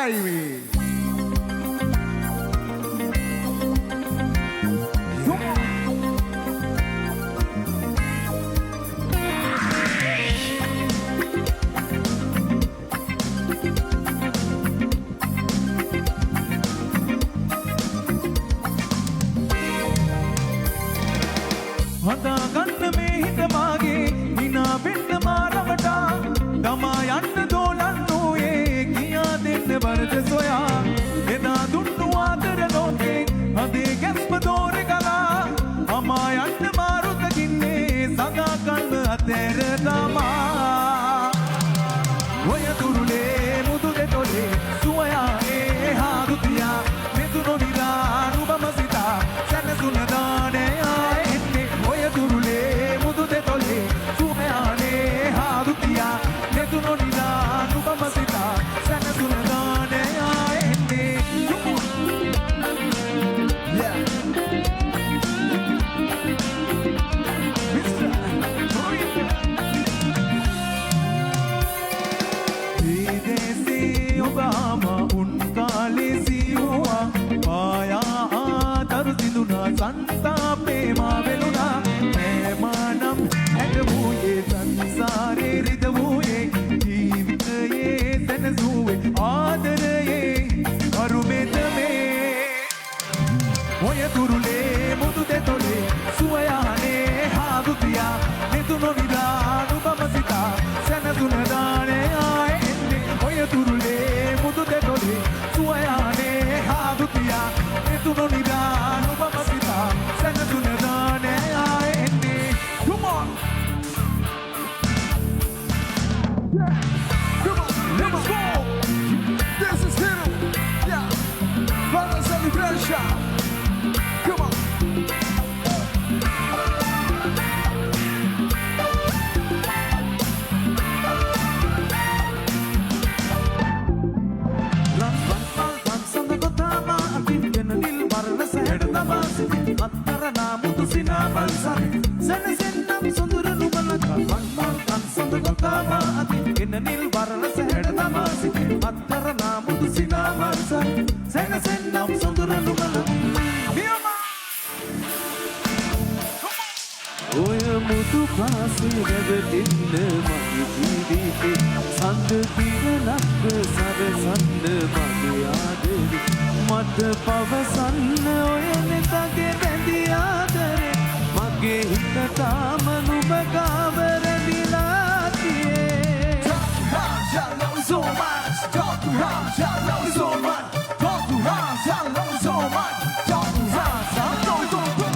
Ivy. හදා ගන්න මේ හිත මාගේ විනා වෙන්න මාරවට තමා යන්න දෝලන්නෝයේ කියා දෙන්න වරද සොයා එදා දුන්නු ආදර ලෝකේ හදේ ගැස්ම දෝර ගලා අමා යන්න මාරුතකින්නේ සදා කල්ම අතර තමා ඔය තුරුලේ මුදු දෙතොලේ සුවයා ඒ හාදුතියා මෙතුනො නිරා නුබම සිතා සැනසුන දානේ संतापे मावेलुना मेमानम एडवुये संसारे रिदवुये जीवितये तनजुवे आदरये अरुमेतमे ओय तुरुले मुदुते तोले सुवयाने हादुतिया नेतुनो निदानु बमसिता सनसुनदाने आएन्ने ओय तुरुले मुदुते तोले सुवयाने हादुतिया नेतुनो निदानु Come on! Yeah. Come on, let's go! This is Hero! Yeah! Para celebration! Come on! Mattarana mutusina balsare senasennam sunduranu balaka vanmal kansand gotama ati enanil varana sehedama masite mattarana mutusina balsare senasennam sunduranu balaka niyama oya mutu paase revetinne mage jeevithe sand kiranak sarasanna mage aadare mata pavasanna oya netage bendi aadare mage hitta taama nuba gavarandila tiye talk to love so much talk to love so much talk to love so much talk to love so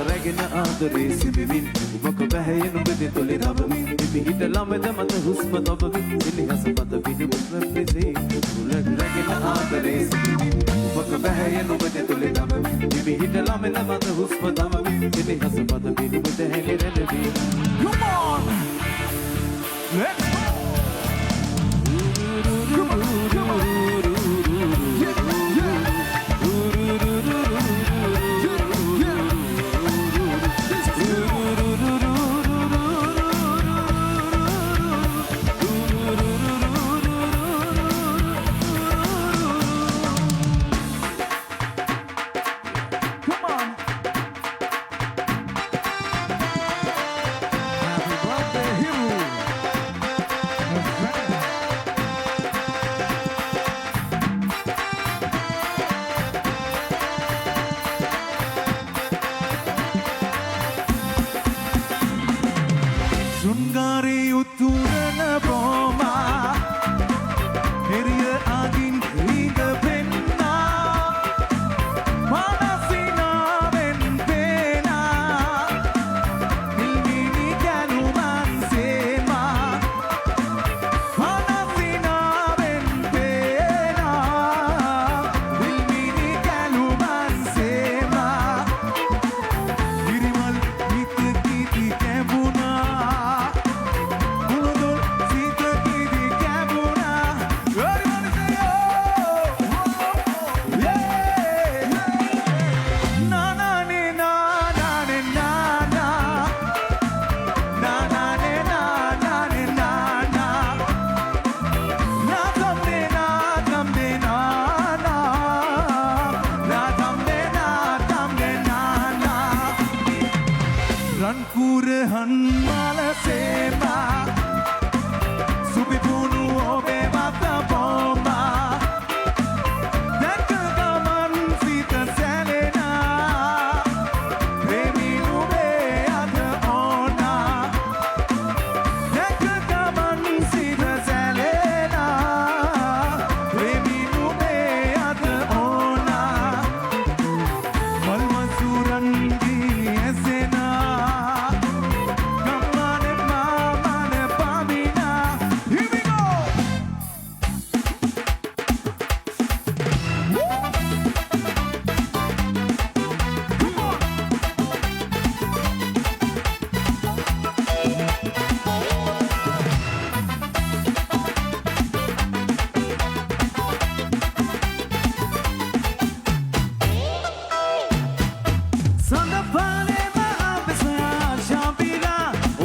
රැගෙන ආදරේ සිබිමින් උබක වැහැයෙනු බෙදේ තොලේ රබමින් ඉබිහිට ළමද මත හුස්ම තබමින් එලිහස මත විදුමුස්න මෙසේ උලක් රැගෙන ආදරේ සිබිමින් උබක වැහැයෙනු බෙදේ තොලේ රබමින් ඉබිහිට ළමද මත හුස්ම තබමින් එලිහස මත විදුමුද හැලෙරෙන්නේ Come on Let's go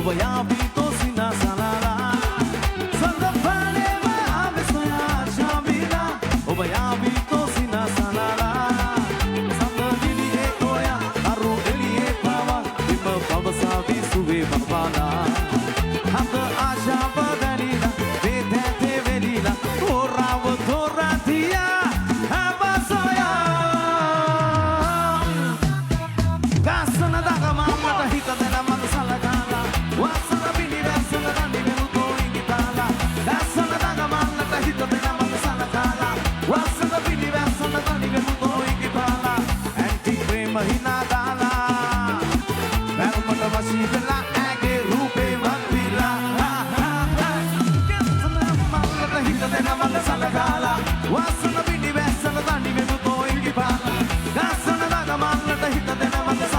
ඔබ යාපීතෝ සිනාසලාලා සඳපානේ ආවෙසයා ශාමිලා ඔබ යාපීතෝ සිනාසලාලා සඳගිලියේ ඔයා අරු එළියේ පාවා විම පවසාවි සුවේ බබාලා හඳ ආශාව දැනිලා වේදැතේ වෙලිලා හොරාව තොරතියා හැබසොයා ගස්සන දගමන්නට හිත දෙන මත සලකාලා වස්සන පිණි වැස්සන දණි වෙනුතෝ ඉඟිතාලා ගස්සන දගමන්නට හිත දෙන මත සලකාලා වස්සන පිණි වැස්සන දණි වෙනුතෝ ඉඟිතාලා ඇන්ටි ප්‍රේම හිනා දාලා බැල්මට වශී වෙලා ඇගේ රූපේ වත්විලා ගස්සන මන්නට හිත දෙන මත සලකාලා වස්සන පිණි